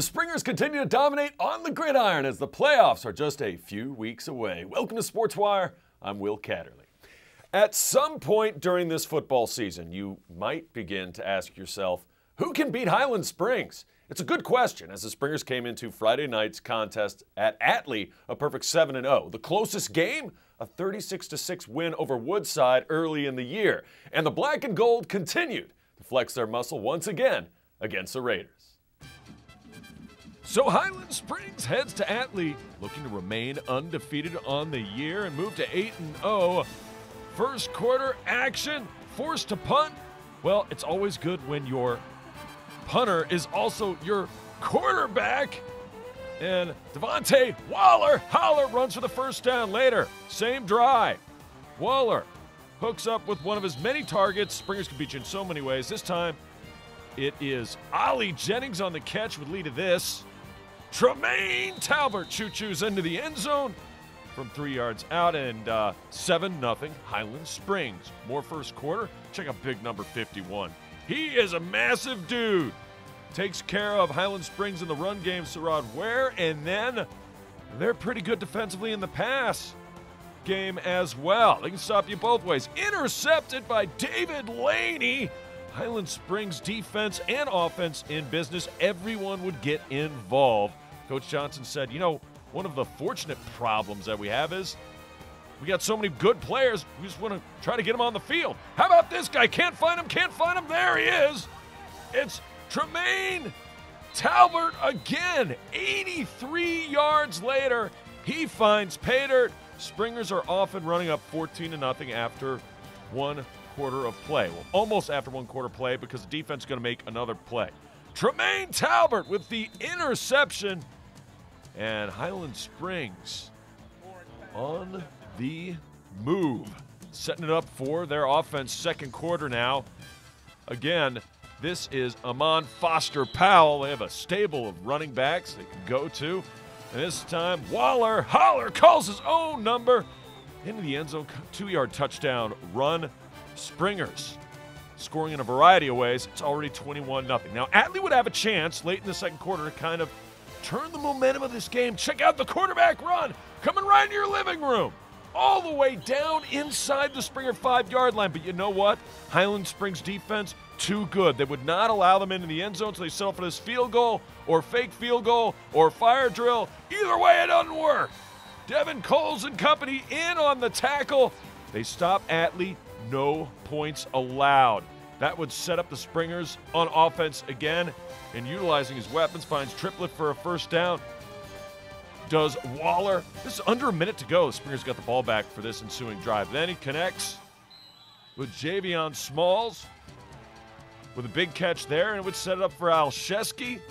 The Springers continue to dominate on the gridiron as the playoffs are just a few weeks away. Welcome to Sportswire. I'm Will Catterley. At some point during this football season, you might begin to ask yourself, who can beat Highland Springs? It's a good question as the Springers came into Friday night's contest at Atlee, a perfect 7-0. The closest game, a 36-6 win over Woodside early in the year. And the black and gold continued to flex their muscle once again against the Raiders. So Highland Springs heads to Atlee, looking to remain undefeated on the year and move to 8-0. First quarter action, forced to punt. Well, it's always good when your punter is also your quarterback. And Devontae Holler runs for the first down later. Same drive. Waller hooks up with one of his many targets. Springers can beat you in so many ways. This time, it is Atlee Jennings on the catch would lead to this. Tremaine Talbert choo-choos into the end zone from 3 yards out, and 7-0 Highland Springs. More first quarter. Check out big number 51. He is a massive dude. Takes care of Highland Springs in the run game, Sarad Ware, and then they're pretty good defensively in the pass game as well. They can stop you both ways. Intercepted by David Laney. Highland Springs defense and offense in business. Everyone would get involved. Coach Johnson said, you know, one of the fortunate problems that we have is we got so many good players, we just want to try to get them on the field. How about this guy? Can't find him. There he is. It's Tremaine Talbert again. 83 yards later, he finds pay dirt. Springers are off and running up 14-0 after 1 quarter of play. Well, almost after 1 quarter play because the defense is going to make another play. Tremaine Talbert with the interception. And Highland Springs on the move. Setting it up for their offense second quarter now. Again, this is Amon Foster Powell. They have a stable of running backs they can go to. And this time, Holler calls his own number into the end zone. 2-yard touchdown run. Springers scoring in a variety of ways. It's already 21-0. Now, Atlee would have a chance late in the second quarter to kind of turn the momentum of this game. Check out the quarterback run coming right into your living room. All the way down inside the Springer 5-yard line. But you know what? Highland Springs defense, too good. They would not allow them into the end zone, so they settle for this field goal or fake field goal or fire drill. Either way, it doesn't work. Devin Coles and company in on the tackle. They stop Atlee. No points allowed. That would set up the Springers on offense again. And utilizing his weapons, finds Triplett for a first down. Does Waller. This is under a minute to go. The Springers got the ball back for this ensuing drive. Then he connects with Javion Smalls with a big catch there, and it would set it up for Alszewski.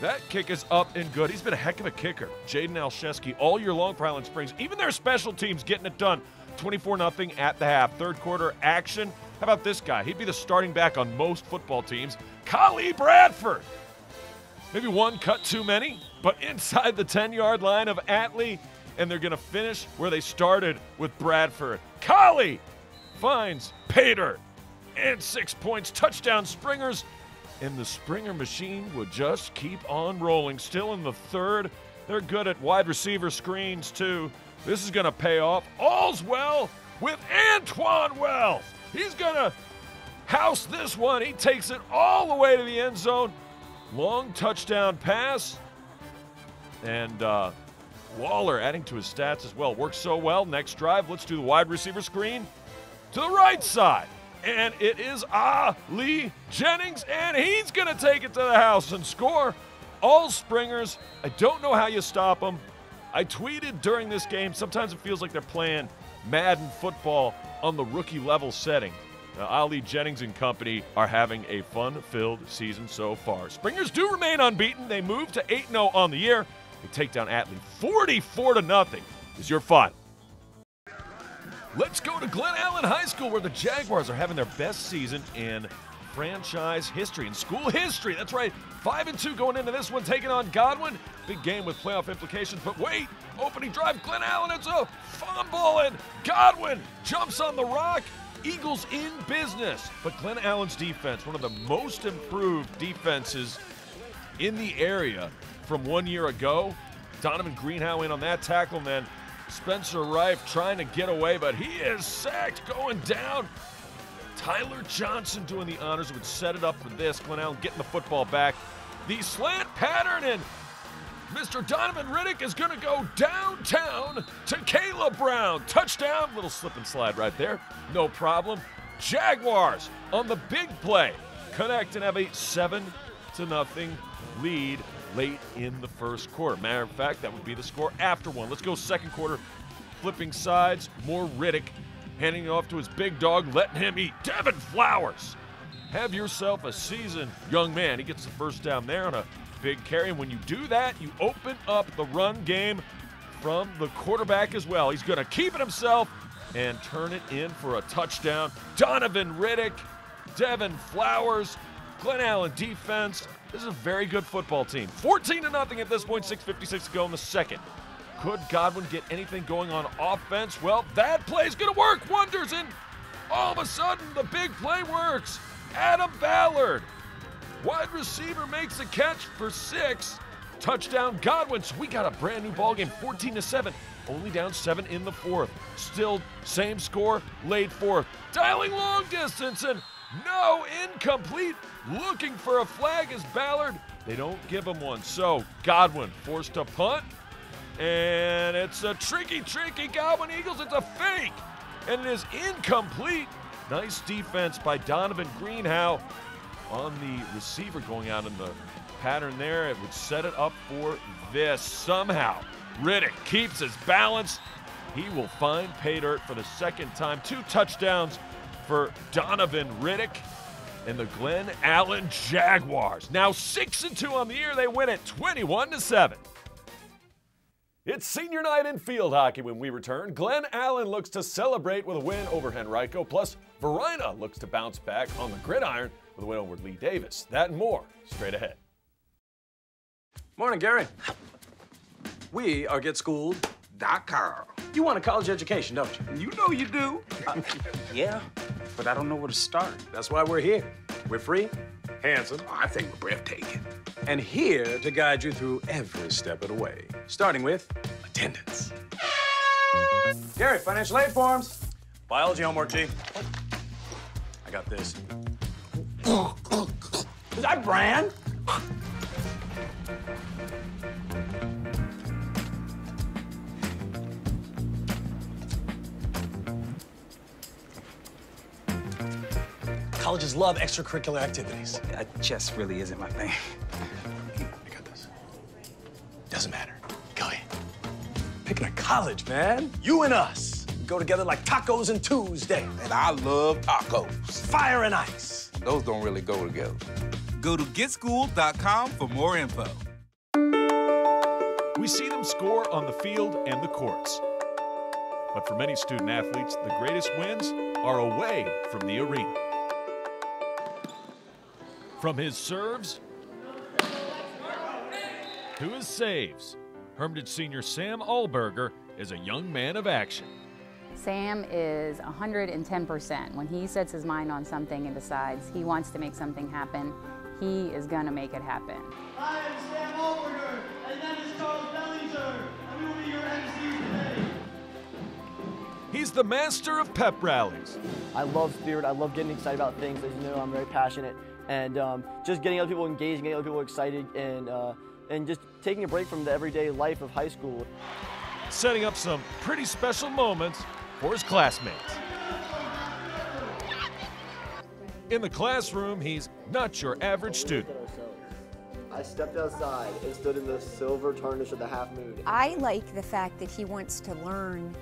That kick is up and good. He's been a heck of a kicker. Jaden Alszewski all year long for Highland Springs. Even their special teams getting it done. 24-0 at the half. Third quarter action. How about this guy? He'd be the starting back on most football teams. Kali Bradford. Maybe one cut too many, but inside the 10-yard line of Atlee, and they're going to finish where they started with Bradford. Kali finds pay dirt and 6 points. Touchdown Springers, and the Springer machine would just keep on rolling. Still in the third. They're good at wide receiver screens, too. This is going to pay off. All's well with Antoine Wells. He's going to house this one. He takes it all the way to the end zone. Long touchdown pass. And Waller adding to his stats as well. Works so well. Next drive, let's do the wide receiver screen to the right side. And it is Atlee Jennings, and he's going to take it to the house and score. All Springers. I don't know how you stop them. I tweeted during this game, sometimes it feels like they're playing Madden football on the rookie level setting. Now, Atlee Jennings and company are having a fun-filled season so far. Springers do remain unbeaten. They move to 8-0 on the year. They take down Atlee 44-0 is your final. Let's go to Glen Allen High School, where the Jaguars are having their best season in franchise history, in school history. That's right, 5-2 going into this one, taking on Godwin. Big game with playoff implications, but wait, opening drive, Glen Allen, it's a fumble, and Godwin jumps on the rock. Eagles in business, but Glen Allen's defense, one of the most improved defenses in the area from 1 year ago. Donovan Greenhow in on that tackle, and then Spencer Reif trying to get away, but he is sacked going down. Tyler Johnson doing the honors would set it up for this. Glen Allen getting the football back. The slant pattern, and Mr. Donovan Riddick is going to go downtown to Caleb Brown. Touchdown. Little slip and slide right there. No problem. Jaguars on the big play connect and have a 7-0 lead late in the first quarter. Matter of fact, that would be the score after one. Let's go second quarter. Flipping sides. More Riddick. Handing it off to his big dog, letting him eat. Devin Flowers. Have yourself a seasoned young man. He gets the first down there on a big carry. And when you do that, you open up the run game from the quarterback as well. He's going to keep it himself and turn it in for a touchdown. Donovan Riddick, Devin Flowers, Glen Allen defense. This is a very good football team. 14-0 at this point, 6:56 to go in the second. Could Godwin get anything going on offense? Well, that play's going to work wonders, and all of a sudden, the big play works. Adam Ballard, wide receiver, makes a catch for 6. Touchdown Godwin. So we got a brand new ball game, 14-7. Only down 7 in the fourth. Still same score, late fourth. Dialing long distance, and no, incomplete. Looking for a flag as Ballard. They don't give him one. So Godwin forced to punt. And it's a tricky Godwin Eagles. It's a fake. And it is incomplete. Nice defense by Donovan Greenhow on the receiver going out in the pattern there. It would set it up for this. Somehow, Riddick keeps his balance. He will find pay dirt for the second time. 2 touchdowns for Donovan Riddick and the Glen Allen Jaguars. Now 6-2 on the year. They win it 21-7. It's senior night in field hockey when we return. Glen Allen looks to celebrate with a win over Henrico, plus Varina looks to bounce back on the gridiron with a win over Lee Davis. That and more straight ahead. Morning, Gary. We are GetSchooled.com. You want a college education, don't you? You know you do. Yeah, but I don't know where to start. That's why we're here. We're free, handsome, I think we're breathtaking. and here to guide you through every step of the way, starting with attendance. Gary, financial aid forms. Biology homework, G. I got this. Is that Bran? Colleges love extracurricular activities. Chess really isn't my thing. I got this. Doesn't matter. Go ahead. Picking a college, man. You and us go together like tacos and Tuesday. And I love tacos. Fire and ice. Those don't really go together. Go to GetSchooled.com for more info. We see them score on the field and the courts. But for many student athletes, the greatest wins are away from the arena. From his serves to his saves, Hermitage senior Sam Allberger is a young man of action. Sam is 110%. When he sets his mind on something and decides he wants to make something happen, he is going to make it happen. I am Sam Allberger, and that is Charles Bellinger, and we will be your MCs today. He's the master of pep rallies. I love spirit. I love getting excited about things. As you know, I'm very passionate. And just getting other people engaged, getting other people excited, and just taking a break from the everyday life of high school. Setting up some pretty special moments for his classmates. In the classroom, he's not your average student. I stepped outside and stood in the silver tarnish of the half moon. I like the fact that he wants to learn,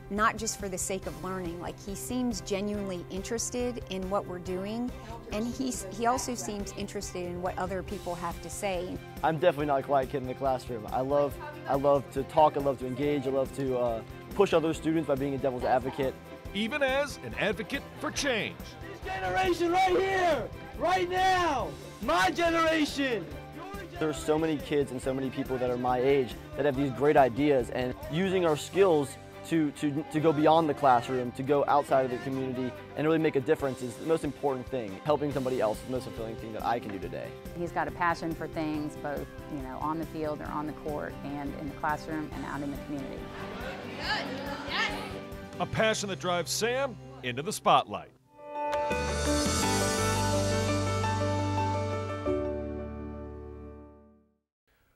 not just for the sake of learning. Like, he seems genuinely interested in what we're doing, and he also seems interested in what other people have to say. I'm definitely not a quiet kid in the classroom. I love to talk, I love to engage, I love to push other students by being a devil's advocate. Even as an advocate for change. This generation right here, right now, my generation. There's so many kids and so many people that are my age that have these great ideas, and using our skills to go beyond the classroom, to go outside of the community and really make a difference is the most important thing. Helping somebody else is the most fulfilling thing that I can do today. He's got a passion for things, both on the field or on the court, and in the classroom and out in the community. Good. Yes. A passion that drives Sam into the spotlight.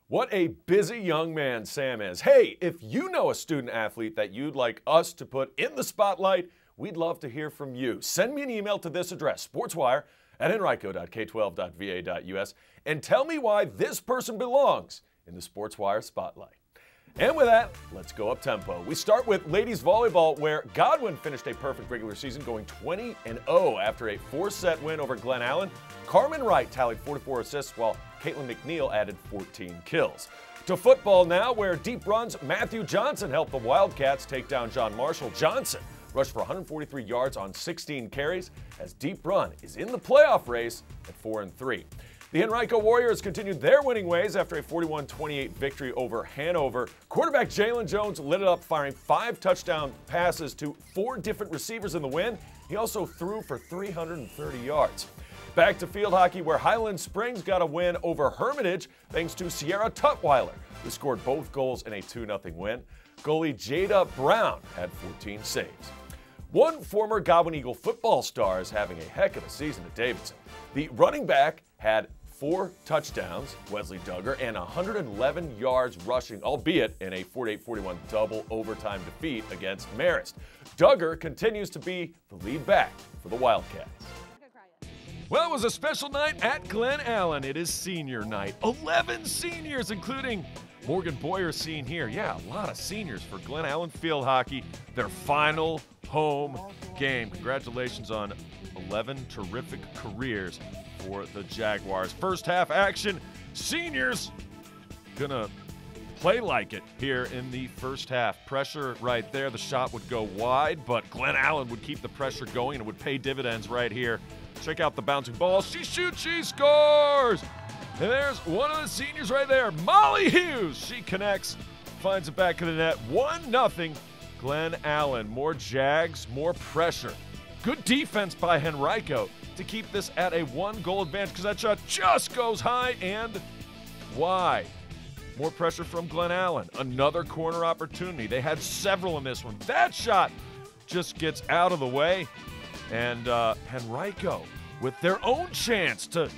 What a busy young man Sam is. Hey, if you know a student athlete that you'd like us to put in the spotlight, we'd love to hear from you. Send me an email to this address, sportswire@henrico.k12.va.us, and tell me why this person belongs in the Sportswire spotlight. And with that, let's go up tempo. We start with ladies volleyball, where Godwin finished a perfect regular season, going 20-0 after a 4-set win over Glen Allen. Carmen Wright tallied 44 assists, while Caitlin McNeil added 14 kills. To football now, where deep runs Matthew Johnson helped the Wildcats take down John Marshall. Johnson rushed for 143 yards on 16 carries, as Deep Run is in the playoff race at 4-3. The Henrico Warriors continued their winning ways after a 41-28 victory over Hanover. Quarterback Jalen Jones lit it up, firing 5 touchdown passes to 4 different receivers in the win. He also threw for 330 yards. Back to field hockey, where Highland Springs got a win over Hermitage thanks to Sierra Tutwiler, who scored both goals in a 2-0 win. Goalie Jada Brown had 14 saves. One former Godwin Eagle football star is having a heck of a season at Davidson. The running back had 4 touchdowns, Wesley Duggar, and 111 yards rushing, albeit in a 48-41 double overtime defeat against Marist. Duggar continues to be the lead back for the Wildcats. Well, it was a special night at Glen Allen. It is senior night. 11 seniors, including Morgan Boyer seen here. Yeah, a lot of seniors for Glen Allen field hockey. Their final home game. Congratulations on 11 terrific careers for the Jaguars. First half action. Seniors gonna play like it here in the first half. Pressure right there. The shot would go wide, but Glen Allen would keep the pressure going and it would pay dividends right here. Check out the bouncing ball. She shoots, she scores! And there's one of the seniors right there, Molly Hughes. She connects, finds it back of the net. 1-0 Glen Allen. More Jags, more pressure. Good defense by Henrico to keep this at a 1-goal advantage, because that shot just goes high and wide. More pressure from Glen Allen. Another corner opportunity. They had several in this one. That shot just gets out of the way. And Henrico with their own chance to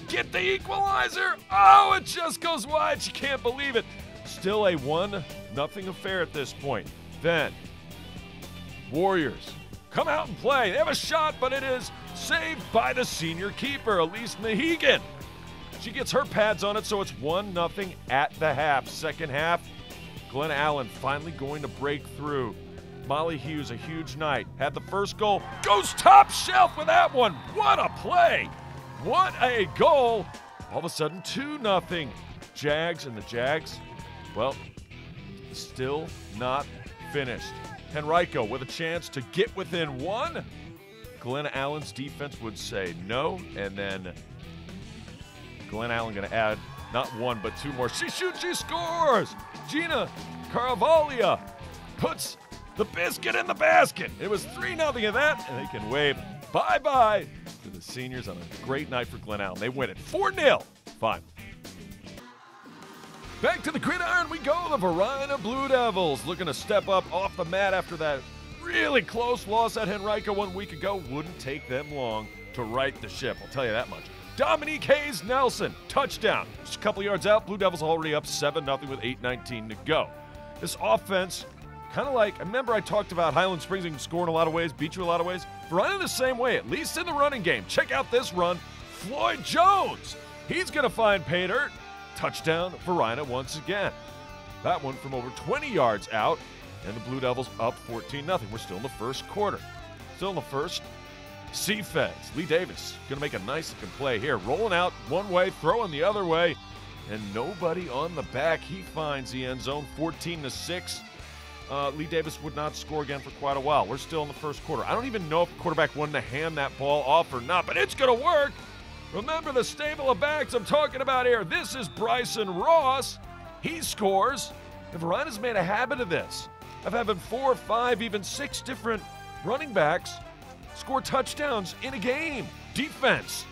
get the equalizer. Oh, it just goes wide. You can't believe it. Still a 1-0 affair at this point. Then Warriors come out and play. They have a shot, but it is saved by the senior keeper, Elise Mahegan. She gets her pads on it, so it's 1-0 at the half. Second half, Glen Allen finally going to break through. Molly Hughes, a huge night. Had the first goal. Goes top shelf with that one. What a play. What a goal. All of a sudden, 2-0. Jags, and the Jags, well, still not finished. Henrico with a chance to get within 1. Glen Allen's defense would say no, and then Glen Allen going to add not 1 but 2 more. She shoots, she scores. Gina Caravaglia puts the biscuit in the basket. It was 3-0 of that, and they can wave bye-bye to the seniors on a great night for Glen Allen. They win it 4-0. Fine. Back to the gridiron we go. The Varina Blue Devils looking to step up off the mat after that really close loss at Henrico 1 week ago. Wouldn't take them long to right the ship, I'll tell you that much. Dominique Hayes Nelson, touchdown. Just a couple yards out, Blue Devils already up 7-0 with 8:19 to go. This offense, kind of like, remember I talked about Highland Springs can score in a lot of ways, beat you in a lot of ways? Varina the same way, at least in the running game. Check out this run. Floyd Jones, he's going to find pay dirt. Touchdown, Varina once again. That one from over 20 yards out, and the Blue Devils up 14-0. We're still in the first quarter. Still in the first. C-Feds, Lee Davis, going to make a nice looking play here. Rolling out one way, throwing the other way, and nobody on the back. He finds the end zone, 14-6. Lee Davis would not score again for quite a while. We're still in the first quarter. I don't even know if the quarterback wanted to hand that ball off or not, but it's going to work. Remember the stable of backs I'm talking about here. This is Bryson Ross. He scores. And Varina's made a habit of this. of having 4, 5, even 6 different running backs score touchdowns in a game. Defense,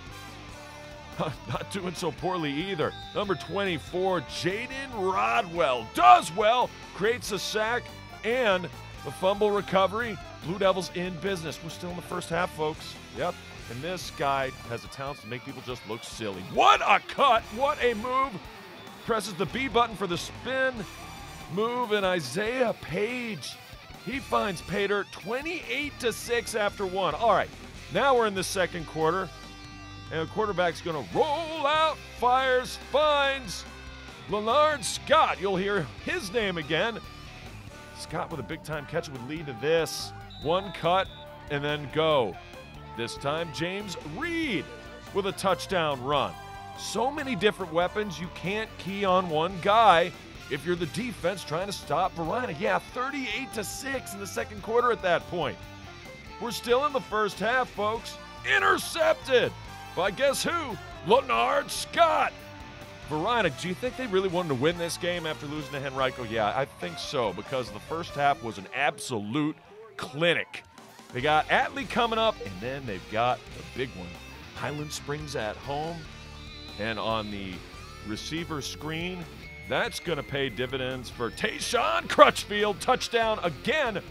not doing so poorly either. Number 24, Jaden Rodwell, does well, creates a sack and the fumble recovery. Blue Devils in business. We're still in the first half, folks. Yep. And this guy has the talent to make people just look silly. What a cut! What a move! Presses the B button for the spin move, and Isaiah Page, he finds pay dirt 28-6 after 1. All right, now we're in the second quarter, and the quarterback's going to roll out, fires, finds Leonard Scott. You'll hear his name again. Scott with a big-time catch would lead to this. One cut, and then go. This time, James Reed with a touchdown run. So many different weapons, you can't key on one guy if you're the defense trying to stop Varina. Yeah, 38-6 in the second quarter at that point. We're still in the first half, folks. Intercepted by guess who? Leonard Scott. Varina, do you think they really wanted to win this game after losing to Henrico? Yeah, I think so, because the first half was an absolute clinic. They got Atlee coming up, and then they've got the big one, Highland Springs at home. And on the receiver screen, that's going to pay dividends for Tayshawn Crutchfield. Touchdown again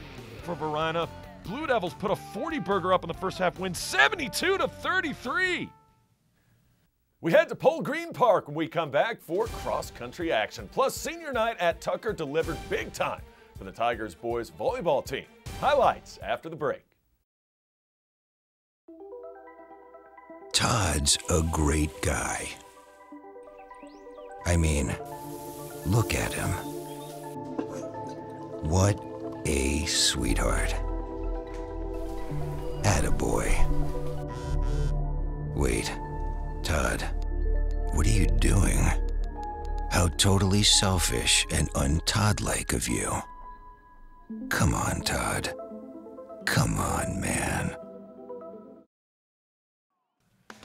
for Varina. Blue Devils put a 40-burger up in the first half, win 72-33. We head to Pole Green Park when we come back for cross-country action. Plus, senior night at Tucker delivered big time for the Tigers boys volleyball team. Highlights after the break. Todd's a great guy. I mean, look at him. What a sweetheart. Attaboy. Wait, Todd, what are you doing? How totally selfish and un-Todd-like of you. Come on, Todd. Come on, man.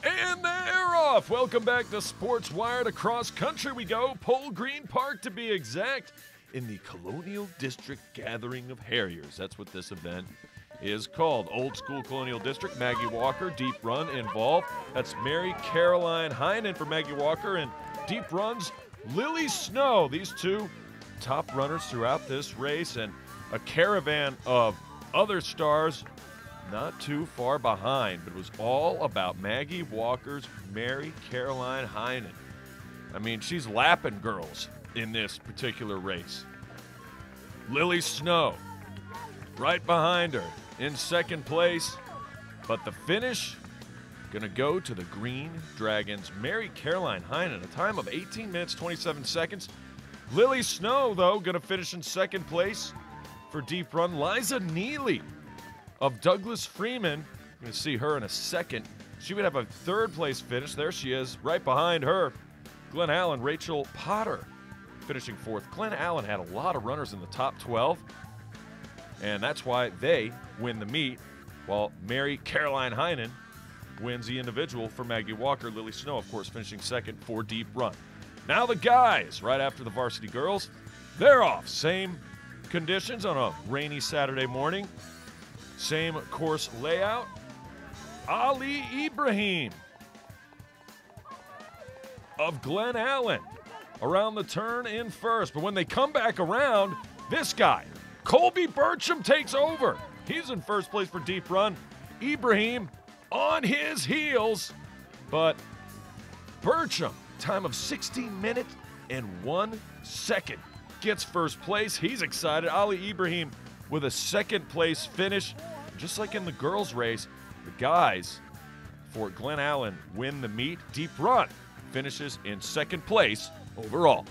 And they're off. Welcome back to Sportswire. To cross country we go. Pole Green Park to be exact. In the Colonial District Gathering of Harriers. That's what this event is called. Old School Colonial District. Maggie Walker, deep run involved. That's Mary Caroline Heinen for Maggie Walker. And deep runs, Lily Snow. These two top runners throughout this race. And a caravan of other stars not too far behind, but it was all about Maggie Walker's Mary Caroline Heinen. I mean, she's lapping girls in this particular race. Lily Snow right behind her in second place, but the finish gonna go to the Green Dragons. Mary Caroline Heinen, a time of 18 minutes, 27 seconds. Lily Snow, though, gonna finish in second place for deep run. Liza Neely of Douglas Freeman, you're going to see her in a second. She would have a third place finish. There she is, right behind her. Glen Allen, Rachel Potter finishing fourth. Glen Allen had a lot of runners in the top 12, and that's why they win the meet, while Mary Caroline Heinen wins the individual for Maggie Walker. Lily Snow, of course, finishing second for deep run. Now the guys, right after the varsity girls, they're off. Same conditions on a rainy Saturday morning. Same course layout. Ali Ibrahim of Glen Allen around the turn in first. But when they come back around, this guy, Colby Burcham, takes over. He's in first place for deep run. Ibrahim on his heels. But Burcham, time of 16 minutes and 1 second, gets first place. He's excited. Ali Ibrahim with a second place finish. Just like in the girls' race, the guys for Glen Allen win the meet. Deep run finishes in second place overall.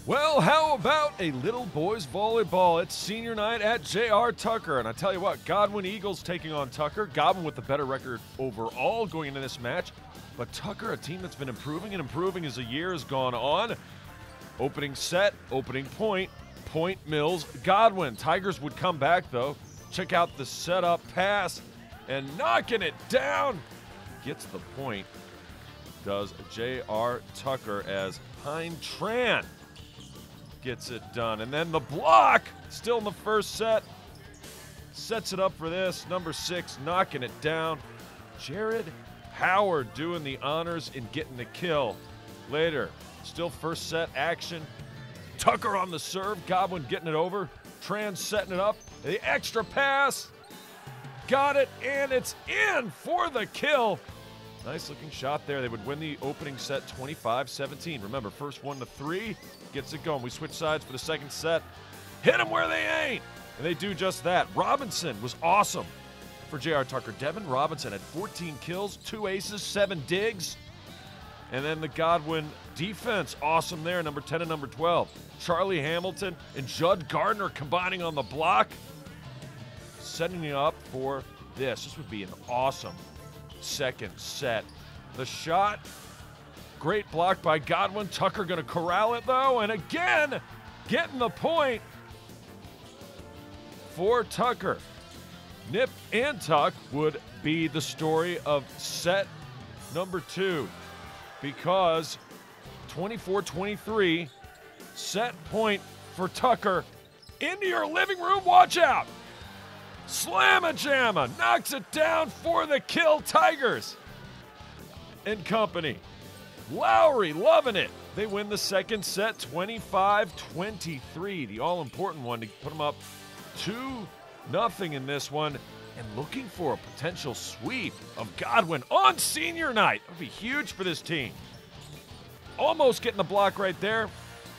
Well, how about a little boys volleyball? It's senior night at J.R. Tucker. And I tell you what, Godwin Eagles taking on Tucker. Godwin with the better record overall going into this match. But Tucker, a team that's been improving and improving as the year has gone on. Opening set, opening point. Point Mills, Godwin. Tigers would come back, though. Check out the setup pass and knocking it down. Gets the point. Does J.R. Tucker as Hein Tran gets it done. And then the block, still in the first set, sets it up for this. Number 6 knocking it down. Jared Howard doing the honors and getting the kill. Later, still first set action. Tucker on the serve, Godwin getting it over. Tran setting it up. The extra pass. Got it, and it's in for the kill. Nice looking shot there. They would win the opening set 25-17. Remember, first 1 to 3 gets it going. We switch sides for the second set. Hit them where they ain't. And they do just that. Robinson was awesome for J.R. Tucker. Devin Robinson had 14 kills, 2 aces, 7 digs. And then the Godwin defense, awesome there, number 10 and number 12. Charlie Hamilton and Judd Gardner combining on the block, setting it up for this. This would be an awesome second set. The shot, great block by Godwin. Tucker going to corral it, though, and again, getting the point for Tucker. Nip and tuck would be the story of set number 2, because 24-23, set point for Tucker. Into your living room, watch out. Slamma-jamma, knocks it down for the kill. Tigers and company. Lowry loving it. They win the second set 25-23. The all-important one to put them up 2-0 in this one. And looking for a potential sweep of Godwin on senior night. That would be huge for this team. Almost getting the block right there.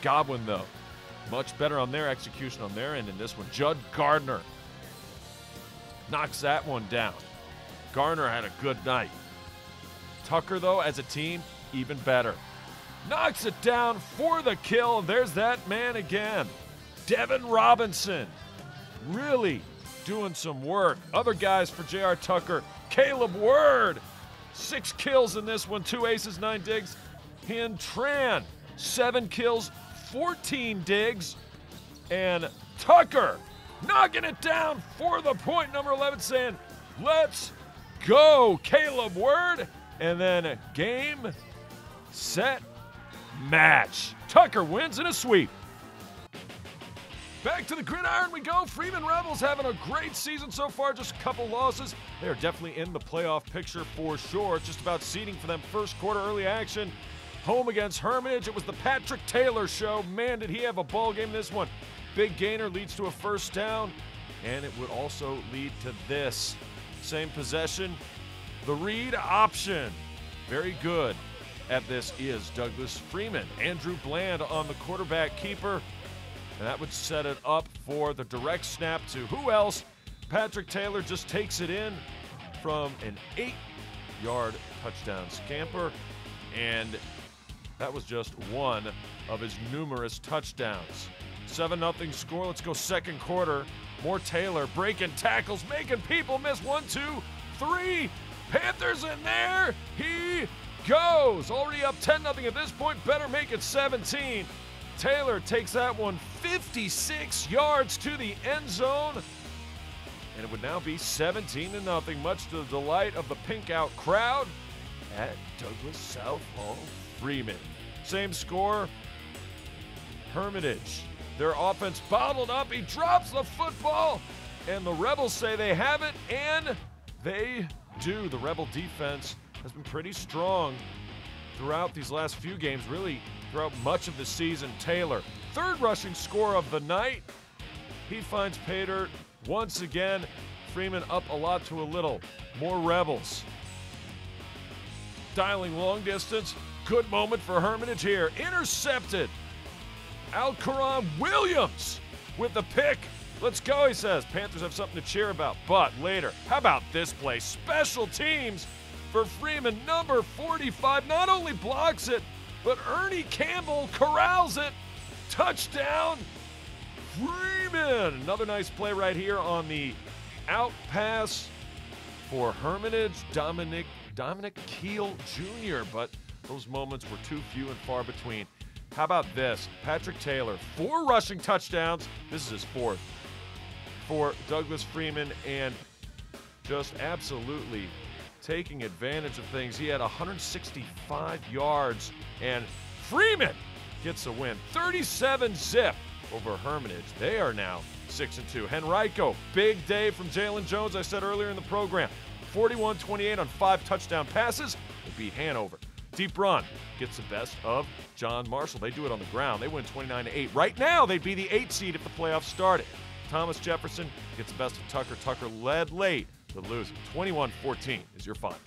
Godwin, though, much better on their execution on their end in this one. Judd Gardner knocks that one down. Gardner had a good night. Tucker, though, as a team, even better. Knocks it down for the kill. There's that man again. Devin Robinson. Really doing some work. Other guys for J.R. Tucker. Caleb Word. 6 kills in this one. 2 aces, 9 digs. And Tran. 7 kills, 14 digs. And Tucker knocking it down for the point. Number 11 saying, let's go, Caleb Word. And then game, set, match. Tucker wins in a sweep. Back to the gridiron we go. Freeman Rebels having a great season so far, just a couple losses. They're definitely in the playoff picture for sure. Just about seeding for them first quarter early action. Home against Hermitage. It was the Patrick Taylor show. Man, did he have a ball game this one. Big gainer leads to a first down, and it would also lead to this. Same possession, the read option. Very good at this is Douglas Freeman. Andrew Bland on the quarterback keeper. And that would set it up for the direct snap to who else? Patrick Taylor just takes it in from an 8-yard touchdown scamper. And that was just one of his numerous touchdowns. 7-0 score. Let's go second quarter. More Taylor breaking tackles, making people miss. 1, 2, 3. Panthers in there. He goes. Already up 10-0 at this point. Better make it 17. Taylor takes that one 56 yards to the end zone. And it would now be 17-0, much to the delight of the pink out crowd at Douglas South Hall Freeman. Same score, Hermitage. Their offense bottled up. He drops the football, and the Rebels say they have it, and they do. The Rebel defense has been pretty strong throughout these last few games, really throughout much of the season. Taylor, third rushing score of the night. He finds pay dirt once again. Freeman up a lot to a little. More Rebels. Dialing long distance. Good moment for Hermitage here. Intercepted. Alcaron Williams with the pick. Let's go, he says. Panthers have something to cheer about. But later, how about this play? Special teams for Freeman. Number 45 not only blocks it, but Ernie Campbell corrals it. Touchdown, Freeman. Another nice play right here on the out pass for Hermitage. Dominic Keel Jr., but those moments were too few and far between. How about this? Patrick Taylor, 4 rushing touchdowns. This is his 4th for Douglas Freeman, and just absolutely taking advantage of things. He had 165 yards, and Freeman gets a win. 37-zip over Hermitage. They are now 6-2. Henrico, big day from Jalen Jones, I said earlier in the program. 41-28 on 5 touchdown passes. They beat Hanover. Deep Run gets the best of John Marshall. They do it on the ground. They win 29-8. Right now, they'd be the 8 seed if the playoffs started. Thomas Jefferson gets the best of Tucker. Tucker led late, but losing. 21-14 is your final.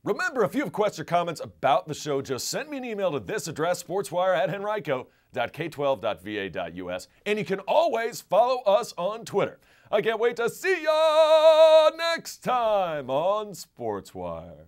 Remember, if you have questions or comments about the show, just send me an email to this address, sportswire@henrico.k12.va.us. And you can always follow us on Twitter. I can't wait to see ya next time on Sportswire.